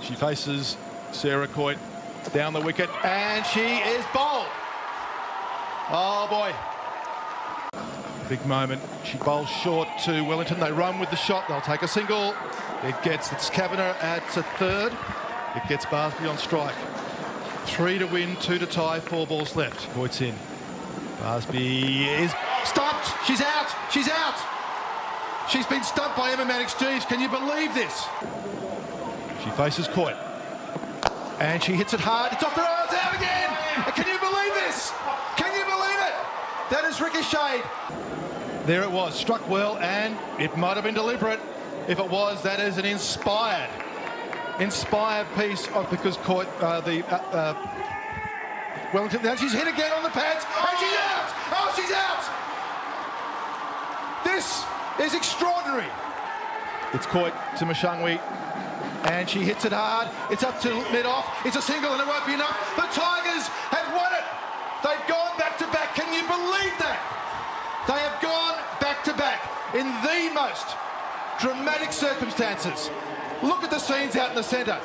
She faces Sarah Coit down the wicket, and she is bowled. Oh boy. Big moment. She bowls short to Wellington. They run with the shot. They'll take a single. It's Kavanagh at a third. It gets Barsby on strike. 3 to win, 2 to tie, 4 balls left. Coit's in. Barsby is stumped. She's out. She's out. She's been stumped by Emma Mannix-Jeeves. Can you believe this? She faces Coit. And she hits it hard. It's off the rails, out again. Can you believe this? Can you believe it? That is ricocheted. There it was, struck well, and it might have been deliberate. If it was, that is an inspired piece of, because Coit, Wellington, now she's hit again on the pads, and she's out! Oh, she's out! This is extraordinary. It's Coit to Mashangwi, and she hits it hard. It's up to mid-off. It's a single, and it won't be enough. The Tigers have won it. They've gone back-to-back. Can you believe that? They have gone back-to-back in the most dramatic circumstances. Look at the scenes out in the centre.